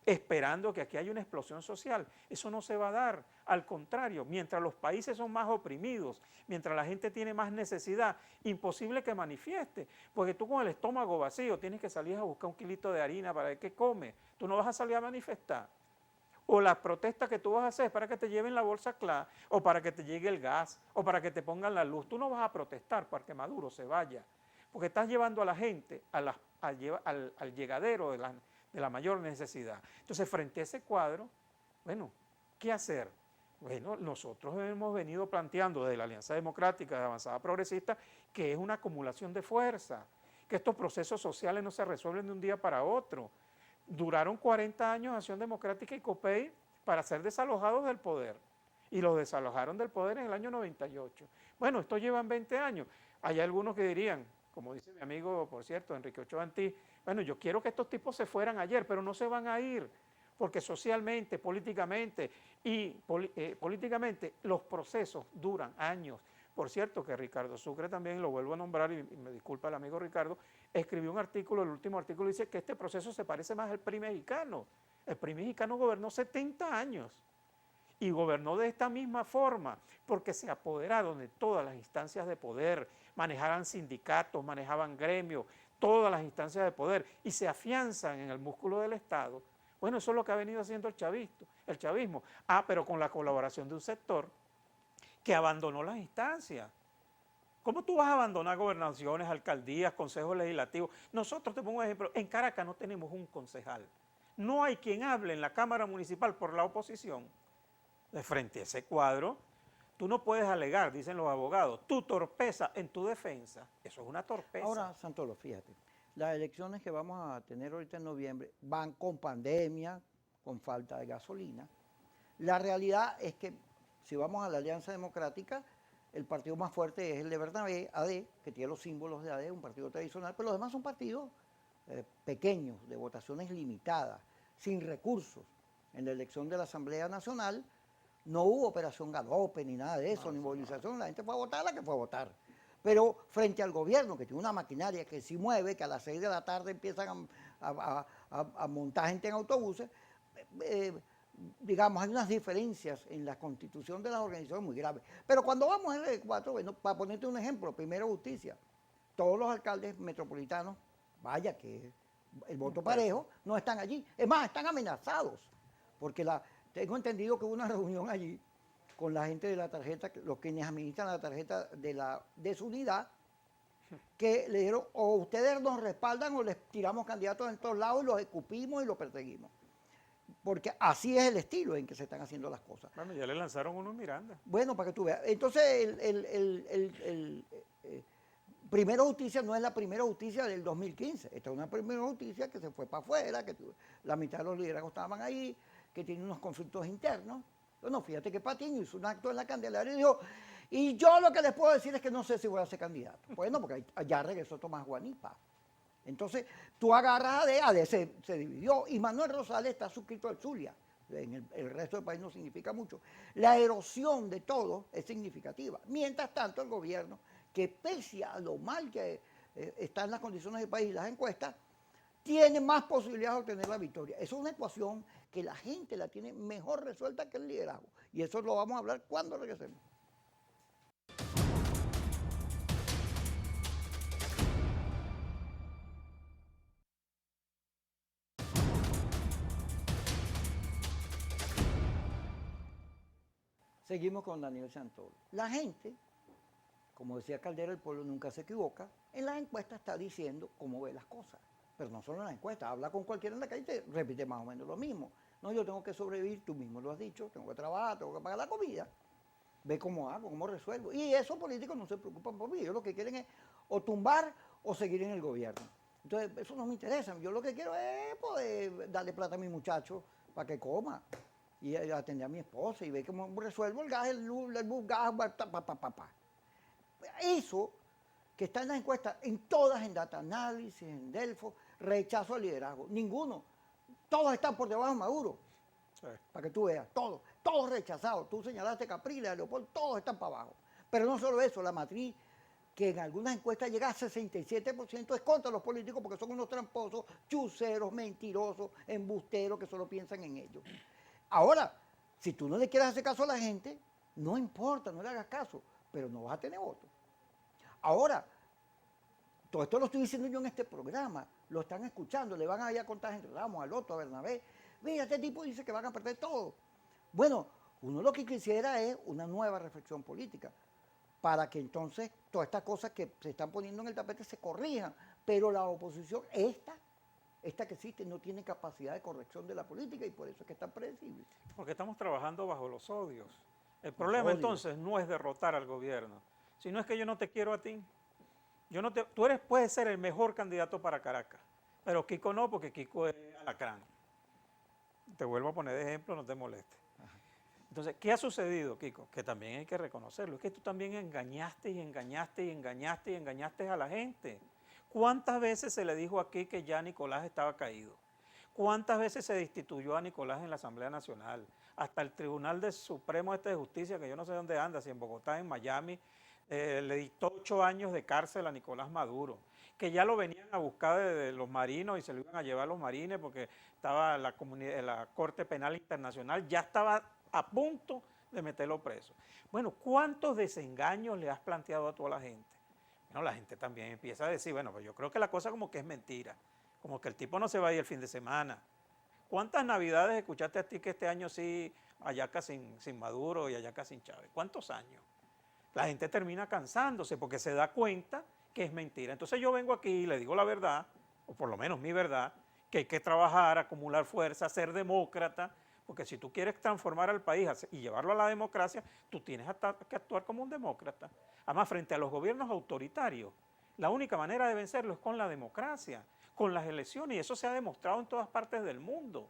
S2: esperando que aquí haya una explosión social. Eso no se va a dar. Al contrario, mientras los países son más oprimidos, mientras la gente tiene más necesidad, imposible que manifieste, porque tú con el estómago vacío tienes que salir a buscar un kilito de harina para ver qué comes. Tú no vas a salir a manifestar. O las protestas que tú vas a hacer es para que te lleven la bolsa CLA, o para que te llegue el gas, o para que te pongan la luz. Tú no vas a protestar para que Maduro se vaya, porque estás llevando a la gente al llegadero de la mayor necesidad. Entonces, frente a ese cuadro, bueno, ¿qué hacer? Bueno, nosotros hemos venido planteando desde la Alianza Democrática de Avanzada Progresista que es una acumulación de fuerza, que estos procesos sociales no se resuelven de un día para otro. Duraron 40 años Acción Democrática y COPEI para ser desalojados del poder, y los desalojaron del poder en el año 98. Bueno, esto llevan 20 años. Hay algunos que dirían, como dice mi amigo, por cierto, Enrique Ochoa Antí, bueno, yo quiero que estos tipos se fueran ayer, pero no se van a ir, porque socialmente, políticamente políticamente los procesos duran años. Por cierto, que Ricardo Sucre también, lo vuelvo a nombrar, y me disculpa el amigo Ricardo, escribió un artículo, el último artículo dice que este proceso se parece más al PRI mexicano. El PRI mexicano gobernó 70 años y gobernó de esta misma forma, porque se apoderaron de todas las instancias de poder, manejaban sindicatos, manejaban gremios, todas las instancias de poder, y se afianzan en el músculo del Estado. Bueno, eso es lo que ha venido haciendo el chavismo. Pero con la colaboración de un sector que abandonó las instancias. ¿Cómo tú vas a abandonar gobernaciones, alcaldías, consejos legislativos? Nosotros, te pongo un ejemplo, en Caracas no tenemos un concejal. No hay quien hable en la Cámara Municipal por la oposición. De frente a ese cuadro, tú no puedes alegar, dicen los abogados, tu torpeza en tu defensa. Eso es una torpeza.
S1: Ahora, Santoro, fíjate, las elecciones que vamos a tener ahorita en noviembre van con pandemia, con falta de gasolina. La realidad es que si vamos a la Alianza Democrática, el partido más fuerte es el de Bernabé, AD, que tiene los símbolos de AD, un partido tradicional, pero los demás son partidos pequeños, de votaciones limitadas, sin recursos. En la elección de la Asamblea Nacional no hubo operación galope ni nada de eso, ni movilización, la gente fue a votar la que fue a votar. Pero frente al gobierno, que tiene una maquinaria que sí mueve, que a las 6 de la tarde empiezan a montar gente en autobuses, digamos, hay unas diferencias en la constitución de las organizaciones muy graves. Pero cuando vamos al L4, bueno, para ponerte un ejemplo, primero justicia, todos los alcaldes metropolitanos, vaya que el voto parejo, no están allí. Es más, están amenazados, porque tengo entendido que hubo una reunión allí con la gente de la tarjeta, los quienes administran la tarjeta de su unidad, que le dijeron, o ustedes nos respaldan o les tiramos candidatos en todos lados y los escupimos y los perseguimos. Porque así es el estilo en que se están haciendo las cosas.
S2: Bueno, ya le lanzaron uno en Miranda.
S1: Bueno, para que tú veas. Entonces, Primera Justicia no es la Primera Justicia del 2015. Esta es una Primera Justicia que se fue para afuera, que la mitad de los liderazgos estaban ahí, que tiene unos conflictos internos. Bueno, fíjate que Patiño hizo un acto en la Candelaria y dijo, y yo lo que les puedo decir es que no sé si voy a ser candidato. Bueno, porque allá regresó Tomás Guanipa. Entonces, tú agarras a AD se dividió, y Manuel Rosales está suscrito al Zulia. En el resto del país no significa mucho. La erosión de todo es significativa. Mientras tanto, el gobierno, que pese a lo mal que están las condiciones del país y las encuestas, tiene más posibilidades de obtener la victoria. Esa es una ecuación que la gente la tiene mejor resuelta que el liderazgo. Y eso lo vamos a hablar cuando regresemos. Seguimos con Daniel Santoro. La gente, como decía Caldera, el pueblo nunca se equivoca, en las encuestas está diciendo cómo ve las cosas. Pero no solo en las encuestas, habla con cualquiera en la calle y te repite más o menos lo mismo. No, yo tengo que sobrevivir, tú mismo lo has dicho, tengo que trabajar, tengo que pagar la comida. Ve cómo hago, cómo resuelvo. Y esos políticos no se preocupan por mí, ellos lo que quieren es o tumbar o seguir en el gobierno. Entonces, eso no me interesa. Yo lo que quiero es poder darle plata a mi muchacho para que coma y atender a mi esposa y ver cómo resuelvo el gas, el bus, gas, pa. Eso que está en las encuestas, en todas, en Data Análisis, en Delfo, rechazo al liderazgo. Ninguno. Todos están por debajo de Maduro. Sí. Para que tú veas, todos rechazados. Tú señalaste Capriles, a Leopoldo, todos están para abajo. Pero no solo eso, la matriz que en algunas encuestas llega a 67% es contra los políticos porque son unos tramposos, chuceros, mentirosos, embusteros que solo piensan en ellos. Ahora, si tú no le quieres hacer caso a la gente, no importa, no le hagas caso, pero no vas a tener votos. Ahora, todo esto lo estoy diciendo yo en este programa, lo están escuchando, le van a ir a contar a gente, Ramos, al otro, a Bernabé. Mira, este tipo dice que van a perder todo. Bueno, uno lo que quisiera es una nueva reflexión política, para que entonces todas estas cosas que se están poniendo en el tapete se corrijan, pero la oposición, esta que existe, no tiene capacidad de corrección de la política y por eso es que es tan predecible.
S2: Porque estamos trabajando bajo los odios. El problema entonces no es derrotar al gobierno, sino es que yo no te quiero a ti. Tú puedes ser el mejor candidato para Caracas, pero Kiko no, porque Kiko es alacrán. Te vuelvo a poner de ejemplo, no te molestes. Entonces, ¿qué ha sucedido, Kiko? Que también hay que reconocerlo. Es que tú también engañaste y engañaste y engañaste y engañaste a la gente. ¿Cuántas veces se le dijo aquí que ya Nicolás estaba caído? ¿Cuántas veces se destituyó a Nicolás en la Asamblea Nacional? Hasta el Tribunal Supremo de Justicia, que yo no sé dónde anda, si en Bogotá, en Miami, le dictó 8 años de cárcel a Nicolás Maduro, que ya lo venían a buscar de los marinos y se lo iban a llevar a los marines porque estaba la Corte Penal Internacional, ya estaba a punto de meterlo preso. Bueno, ¿cuántos desengaños le has planteado a toda la gente? Bueno, la gente también empieza a decir, bueno, pues yo creo que la cosa como que es mentira, como que el tipo no se va a ir el fin de semana. ¿Cuántas navidades escuchaste a ti que este año sí, Ayaca sin Maduro y Ayaca sin Chávez? ¿Cuántos años? La gente termina cansándose porque se da cuenta que es mentira. Entonces yo vengo aquí y le digo la verdad, o por lo menos mi verdad, que hay que trabajar, acumular fuerza, ser demócrata, porque si tú quieres transformar al país y llevarlo a la democracia, tú tienes que actuar como un demócrata. Además, frente a los gobiernos autoritarios, la única manera de vencerlo es con la democracia, con las elecciones, y eso se ha demostrado en todas partes del mundo.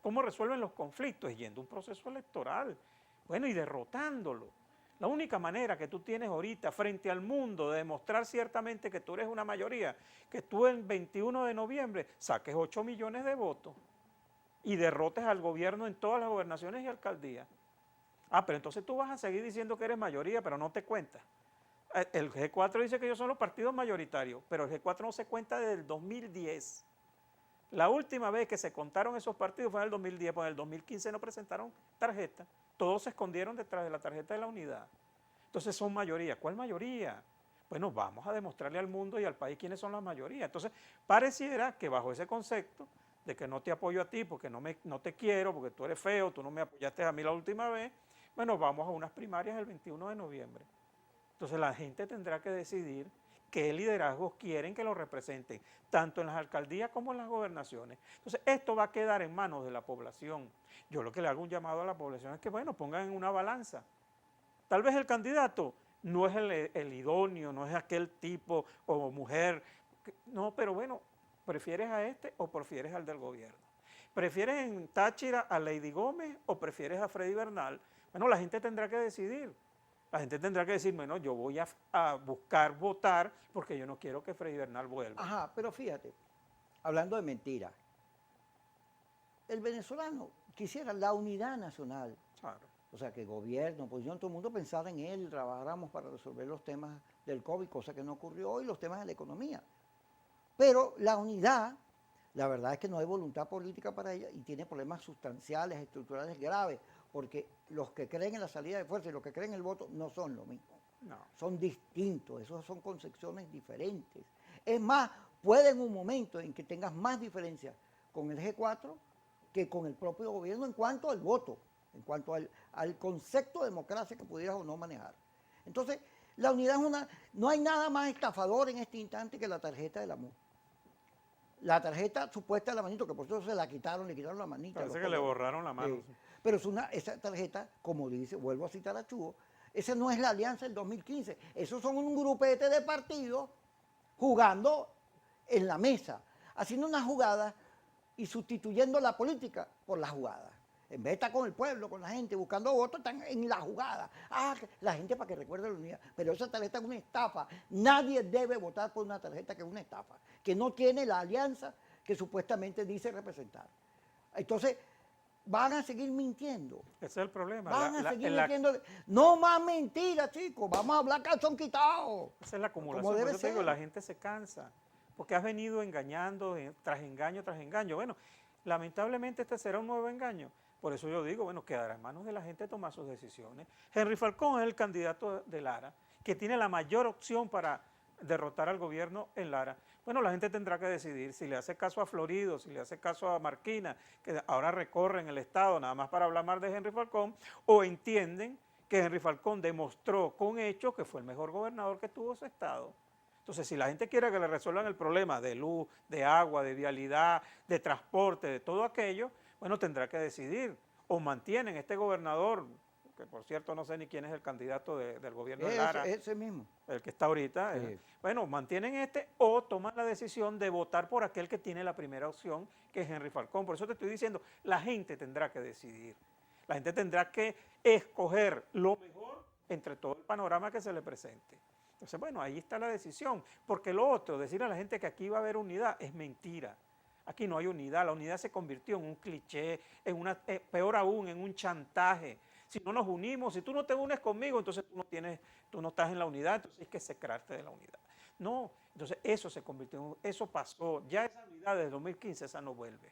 S2: ¿Cómo resuelven los conflictos? Yendo a un proceso electoral, bueno, y derrotándolo. La única manera que tú tienes ahorita frente al mundo de demostrar ciertamente que tú eres una mayoría, que tú el 21 de noviembre saques 8 millones de votos y derrotes al gobierno en todas las gobernaciones y alcaldías. Pero entonces tú vas a seguir diciendo que eres mayoría, pero no te cuentas. El G4 dice que ellos son los partidos mayoritarios, pero el G4 no se cuenta desde el 2010. La última vez que se contaron esos partidos fue en el 2010, porque en el 2015 no presentaron tarjeta. Todos se escondieron detrás de la tarjeta de la unidad. Entonces son mayoría. ¿Cuál mayoría? Bueno, vamos a demostrarle al mundo y al país quiénes son las mayorías. Entonces, pareciera que bajo ese concepto de que no te apoyo a ti porque no te quiero, porque tú eres feo, tú no me apoyaste a mí la última vez, bueno, vamos a unas primarias el 21 de noviembre. Entonces la gente tendrá que decidir qué liderazgos quieren que los representen, tanto en las alcaldías como en las gobernaciones. Entonces, esto va a quedar en manos de la población. Yo lo que le hago un llamado a la población es que, bueno, pongan en una balanza. Tal vez el candidato no es el idóneo, no es aquel tipo o mujer, no, pero bueno, ¿prefieres a este o prefieres al del gobierno? ¿Prefieres en Táchira a Lady Gómez o prefieres a Freddy Bernal? Bueno, la gente tendrá que decidir. La gente tendrá que decir, bueno, yo voy a buscar votar porque yo no quiero que Freddy Bernal vuelva.
S1: Ajá, pero fíjate, hablando de mentiras, el venezolano quisiera la unidad nacional.
S2: Claro.
S1: O sea, que gobierno, oposición, todo el mundo pensara en él, trabajáramos para resolver los temas del COVID, cosa que no ocurrió, y los temas de la economía. Pero la unidad, la verdad es que no hay voluntad política para ella y tiene problemas sustanciales, estructurales graves, porque los que creen en la salida de fuerza y los que creen en el voto no son lo mismo.
S2: No.
S1: Son distintos, esos son concepciones diferentes. Es más, puede en un momento en que tengas más diferencias con el G4 que con el propio gobierno en cuanto al voto, en cuanto al concepto de democracia que pudieras o no manejar. Entonces, la unidad es una... No hay nada más estafador en este instante que la tarjeta del amor. La tarjeta supuesta de la manito, que por eso se la quitaron, le quitaron la manita.
S2: Parece que le borraron la mano.
S1: Pero es esa tarjeta, como dice, vuelvo a citar a Chugo, esa no es la alianza del 2015. Esos son un grupete de partidos jugando en la mesa, haciendo una jugada y sustituyendo la política por la jugada. En vez de estar con el pueblo, con la gente, buscando votos, están en la jugada. Ah, la gente para que recuerde la unidad. Pero esa tarjeta es una estafa. Nadie debe votar por una tarjeta que es una estafa, que no tiene la alianza que supuestamente dice representar. Entonces, van a seguir mintiendo.
S2: Ese es el problema.
S1: Van a seguir mintiendo. No más mentiras, chicos. Vamos a hablar calzón quitado.
S2: Esa es la acumulación.
S1: Como debe
S2: Por eso te
S1: ser.
S2: digo, la gente se cansa, porque has venido engañando tras engaño tras engaño. Bueno, lamentablemente este será un nuevo engaño. Por eso yo digo, bueno, quedará en manos de la gente tomar sus decisiones. Henry Falcón es el candidato de Lara, que tiene la mayor opción para derrotar al gobierno en Lara. Bueno, la gente tendrá que decidir si le hace caso a Florido, si le hace caso a Marquina, que ahora recorren el estado nada más para hablar mal de Henry Falcón, o entienden que Henry Falcón demostró con hechos que fue el mejor gobernador que tuvo ese estado. Entonces, si la gente quiere que le resuelvan el problema de luz, de agua, de vialidad, de transporte, de todo aquello, bueno, tendrá que decidir. O mantienen este gobernador, que por cierto no sé ni quién es el candidato del gobierno de Lara.
S1: Ese mismo.
S2: El que está ahorita.
S1: Sí.
S2: Bueno, mantienen o toman la decisión de votar por aquel que tiene la primera opción, que es Henry Falcón. Por eso te estoy diciendo, la gente tendrá que decidir. La gente tendrá que escoger lo mejor entre todo el panorama que se le presente. Entonces, bueno, ahí está la decisión. Porque lo otro, decir a la gente que aquí va a haber unidad, es mentira. Aquí no hay unidad, la unidad se convirtió en un cliché, peor aún, en un chantaje. Si no nos unimos, si tú no te unes conmigo, entonces tú no estás en la unidad, entonces hay que secrarte de la unidad. No, entonces eso se convirtió, eso pasó, ya esa unidad desde 2015, esa no vuelve.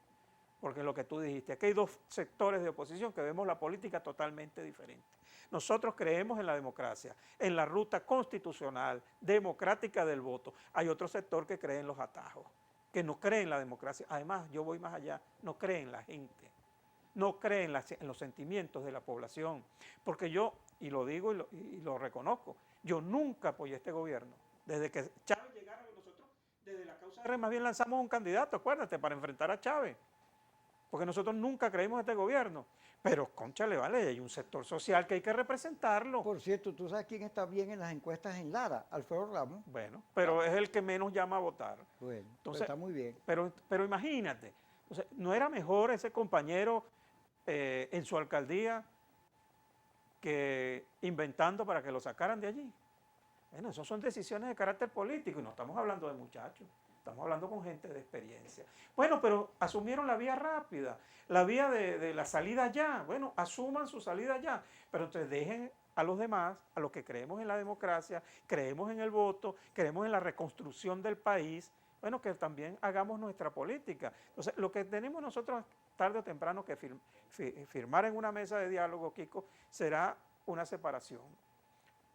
S2: Porque es lo que tú dijiste, aquí hay dos sectores de oposición que vemos la política totalmente diferente. Nosotros creemos en la democracia, en la ruta constitucional, democrática del voto. Hay otro sector que cree en los atajos, que no cree en la democracia. Además, yo voy más allá, no cree en la gente, no cree en los sentimientos de la población. Porque yo, y lo digo y lo reconozco, yo nunca apoyé este gobierno. Desde que Chávez llegara, nosotros, desde la causa R, más bien lanzamos un candidato, acuérdate, para enfrentar a Chávez. Porque nosotros nunca creímos en este gobierno. Pero, cónchale, vale, hay un sector social que hay que representarlo.
S1: Por cierto, ¿tú sabes quién está bien en las encuestas en Lara? Alfredo Ramos.
S2: Bueno, pero es el que menos llama a votar.
S1: Bueno,
S2: entonces,
S1: está muy bien.
S2: Pero imagínate, entonces, ¿no era mejor ese compañero en su alcaldía que inventando para que lo sacaran de allí? Bueno, esas son decisiones de carácter político y no estamos hablando de muchachos. Estamos hablando con gente de experiencia. Bueno, pero asumieron la vía rápida, la vía de la salida ya. Bueno, asuman su salida ya, pero entonces dejen a los demás, a los que creemos en la democracia, creemos en el voto, creemos en la reconstrucción del país, bueno, que también hagamos nuestra política. Entonces, lo que tenemos nosotros tarde o temprano que firmar en una mesa de diálogo, Kiko, será una separación.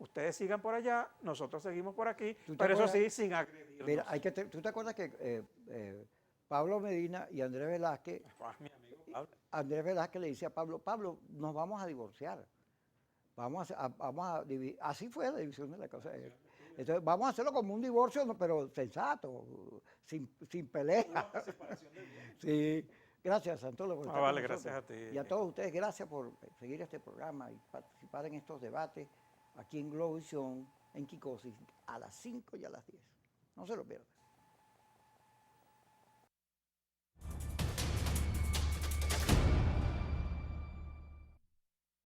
S2: Ustedes sigan por allá, nosotros seguimos por aquí, pero eso sí, sin agredirnos.
S1: Mira, ¿tú te acuerdas que Pablo Medina y Andrés Velázquez,
S2: Mi amigo Pablo.
S1: Andrés Velázquez le dice a Pablo, nos vamos a divorciar, vamos a dividir, así fue la división de la causa de él. Entonces, vamos a hacerlo como un divorcio, pero sensato, sin pelea. Sí, gracias, Santoro, por estar
S2: vale,
S1: con nosotros.
S2: gracias a ti.
S1: Y a todos ustedes, gracias por seguir este programa y participar en estos debates aquí en Globovisión, en Kikosis, a las 5 y a las 10. No se lo pierdan.